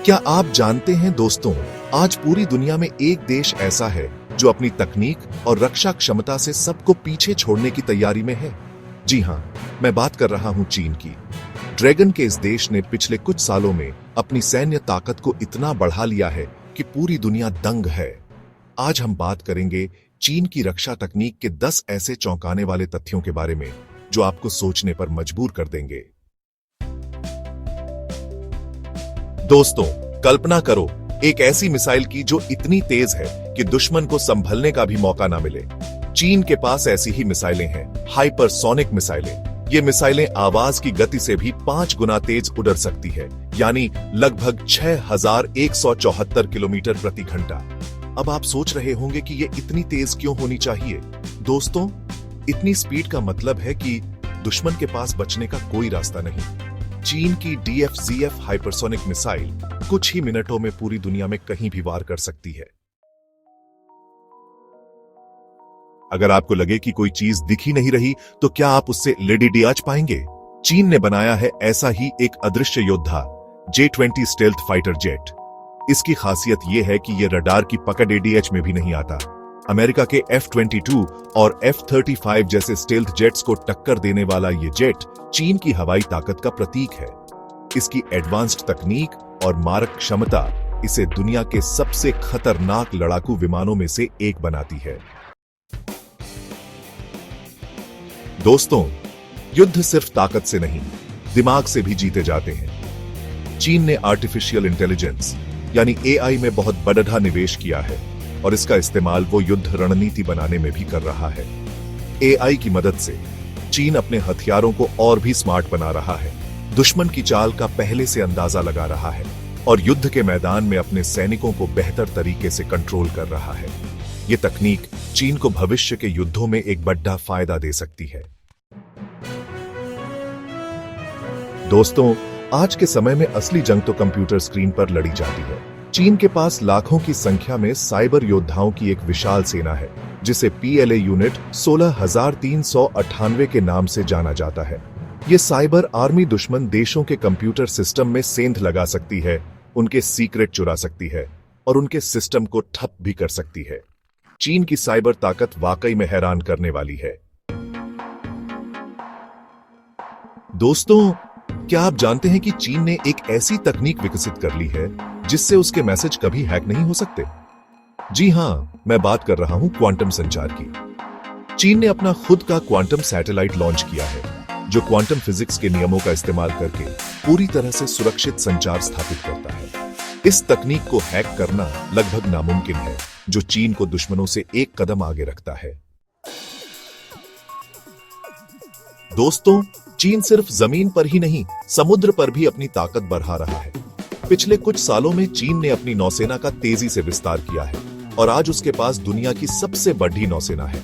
क्या आप जानते हैं दोस्तों, आज पूरी दुनिया में एक देश ऐसा है जो अपनी तकनीक और रक्षा क्षमता से सबको पीछे छोड़ने की तैयारी में है। जी हां, मैं बात कर रहा हूं चीन की। ड्रैगन के इस देश ने पिछले कुछ सालों में अपनी सैन्य ताकत को इतना बढ़ा लिया है कि पूरी दुनिया दंग है। आज हम बात करेंगे चीन की रक्षा तकनीक के 10 ऐसे चौंकाने वाले तथ्यों के बारे में जो आपको सोचने पर मजबूर कर देंगे। दोस्तों, कल्पना करो एक ऐसी मिसाइल की जो इतनी तेज है कि दुश्मन को संभलने का भी मौका ना मिले। चीन के पास ऐसी ही मिसाइलें हैं, हाइपरसोनिक मिसाइलें। ये मिसाइलें आवाज की गति से भी 5 गुना तेज उड़ सकती है, यानी लगभग 6174 किलोमीटर प्रति घंटा। अब आप सोच रहे होंगे कि ये इतनी तेज क्यों होनी चाहिए? दोस्तों, इतनी स्पीड का मतलब है कि दुश्मन के पास बचने का कोई रास्ता नहीं। चीन की DFZF हाइपरसोनिक मिसाइल कुछ ही मिनटों में पूरी दुनिया में कहीं भी वार कर सकती है। अगर आपको लगे कि कोई चीज दिख ही नहीं रही, तो क्या आप उससे लेडी पाएंगे? चीन ने बनाया है ऐसा ही एक अदृश्य योद्धा, J-20 स्टेल्थ फाइटर जेट। इसकी खासियत यह है कि यह रडार की पकड़ ADH में भी नहीं आता। अमेरिका के F-22 और F-35 जैसे स्टेल्थ जेट्स को टक्कर देने वाला यह जेट चीन की हवाई ताकत का प्रतीक है। इसकी एडवांस्ड तकनीक और मारक क्षमता इसे दुनिया के सबसे खतरनाक लड़ाकू विमानों में से एक बनाती है। दोस्तों, युद्ध सिर्फ ताकत से नहीं, दिमाग से भी जीते जाते हैं। चीन ने आर्टिफिशियल इंटेलिजेंस यानी AI में बहुत बड़ा निवेश किया है और इसका इस्तेमाल वो युद्ध रणनीति बनाने में भी कर रहा है। AI की मदद से चीन अपने हथियारों को और भी स्मार्ट बना रहा है, दुश्मन की चाल का पहले से अंदाजा लगा रहा है और युद्ध के मैदान में अपने सैनिकों को बेहतर तरीके से कंट्रोल कर रहा है। ये तकनीक चीन को भविष्य के युद्धों में एक बड़ा फायदा दे सकती है। दोस्तों, आज के समय में असली जंग तो कंप्यूटर स्क्रीन पर लड़ी जाती है। चीन के पास लाखों की संख्या में साइबर योद्धाओं की एक विशाल सेना है, जिसे PLA यूनिट 16,398 के नाम से जाना जाता है। ये साइबर आर्मी दुश्मन देशों के कंप्यूटर सिस्टम में सेंध लगा सकती है, उनके सीक्रेट चुरा सकती है और उनके सिस्टम को ठप भी कर सकती है। चीन की साइबर ताकत वाकई में हैरान करने वाली है। दोस्तों, क्या आप जानते हैं कि चीन ने एक ऐसी तकनीक विकसित कर ली है जिससे उसके मैसेज कभी हैक नहीं हो सकते? जी हां, मैं बात कर रहा हूं क्वांटम संचार की। चीन ने अपना खुद का क्वांटम सैटेलाइट लॉन्च किया है, जो क्वांटम फिजिक्स के नियमों का इस्तेमाल करके पूरी तरह से सुरक्षित संचार स्थापित करता है। इस तकनीक को हैक करना लगभग नामुमकिन है, जो चीन को दुश्मनों से एक कदम आगे रखता है। दोस्तों, चीन सिर्फ जमीन पर ही नहीं, समुद्र पर भी अपनी ताकत बढ़ा रहा है। पिछले कुछ सालों में चीन ने अपनी नौसेना का तेजी से विस्तार किया है और आज उसके पास दुनिया की सबसे बड़ी नौसेना है।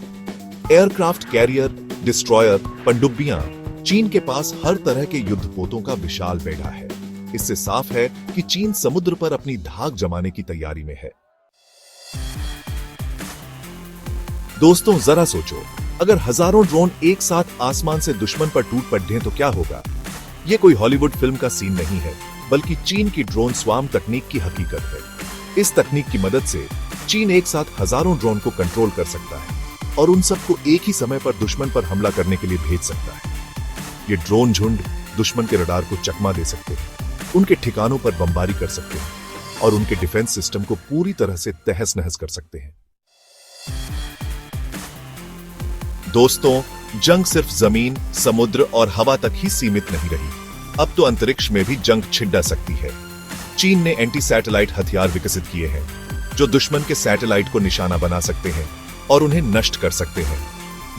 एयरक्राफ्ट कैरियर, डिस्ट्रॉयर, पनडुब्बियां, चीन के पास हर तरह के युद्धपोतों का विशाल बेड़ा है। इससे साफ है कि चीन समुद्र पर अपनी धाक जमाने की तैयारी में है। दोस्तों, जरा सोचो, अगर हजारों ड्रोन एक साथ आसमान से दुश्मन पर टूट पड़ें तो क्या होगा? यह कोई हॉलीवुड फिल्म का सीन नहीं है, बल्कि चीन की ड्रोन स्वार्म तकनीक की हकीकत है। इस तकनीक की मदद से चीन एक साथ हजारों ड्रोन को कंट्रोल कर सकता है और उन सबको एक ही समय पर दुश्मन पर हमला करने के लिए भेज सकता है। ये ड्रोन झुंड दुश्मन के रडार को चकमा दे सकते हैं, उनके ठिकानों पर बमबारी कर सकते हैं और उनके डिफेंस सिस्टम को पूरी तरह से तहस नहस कर सकते हैं। दोस्तों, जंग सिर्फ जमीन, समुद्र और हवा तक ही सीमित नहीं रही। अब तो अंतरिक्ष में भी जंग छिड़ सकती है। चीन ने एंटी सैटेलाइट हथियार विकसित किए हैं, जो दुश्मन के सैटेलाइट को निशाना बना सकते हैं और उन्हें नष्ट कर सकते हैं।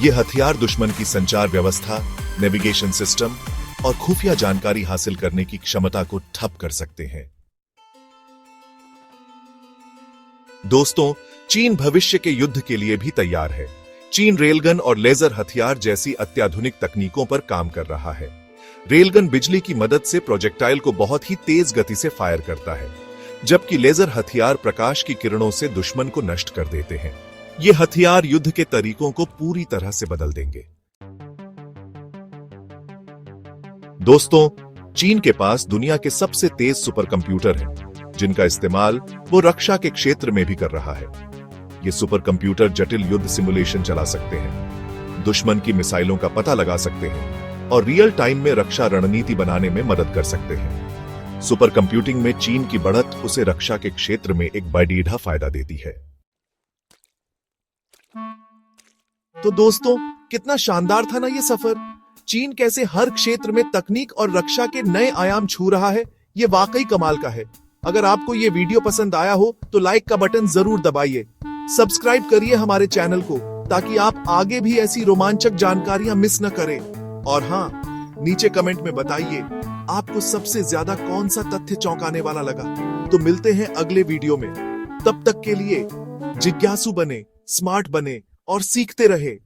ये हथियार दुश्मन की संचार व्यवस्था, नेविगेशन सिस्टम और खुफिया जानकारी हासिल करने की क्षमता को ठप कर सकते हैं। दोस्तों, चीन भविष्य के युद्ध के लिए भी तैयार है। चीन रेलगन और लेजर हथियार जैसी अत्याधुनिक तकनीकों पर काम कर रहा है। रेलगन बिजली की मदद से प्रोजेक्टाइल को बहुत ही तेज गति से फायर करता है, जबकि लेजर हथियार प्रकाश की किरणों से दुश्मन को नष्ट कर देते हैं। ये हथियार युद्ध के तरीकों को पूरी तरह से बदल देंगे। दोस्तों, चीन के पास दुनिया के सबसे तेज सुपर कंप्यूटर है, जिनका इस्तेमाल वो रक्षा के क्षेत्र में भी कर रहा है। ये सुपर कंप्यूटर जटिल युद्ध सिमुलेशन चला सकते हैं, दुश्मन की मिसाइलों का पता लगा सकते हैं और रियल टाइम में रक्षा रणनीति बनाने में मदद कर सकते हैं। सुपर कंप्यूटिंग में चीन की बढ़त उसे रक्षा के क्षेत्र में एक बड़ीढ़ा फायदा देती है। तो दोस्तों, कितना शानदार था ना ये सफर। चीन कैसे हर क्षेत्र में तकनीक और रक्षा के नए आयाम छू रहा है, ये वाकई कमाल का है। अगर आपको ये वीडियो पसंद आया हो तो लाइक का बटन जरूर दबाइए, सब्सक्राइब करिए हमारे चैनल को ताकि आप आगे भी ऐसी रोमांचक जानकारियां मिस न करें। और हाँ, नीचे कमेंट में बताइए आपको सबसे ज्यादा कौन सा तथ्य चौंकाने वाला लगा। तो मिलते हैं अगले वीडियो में, तब तक के लिए जिज्ञासु बने, स्मार्ट बने और सीखते रहे।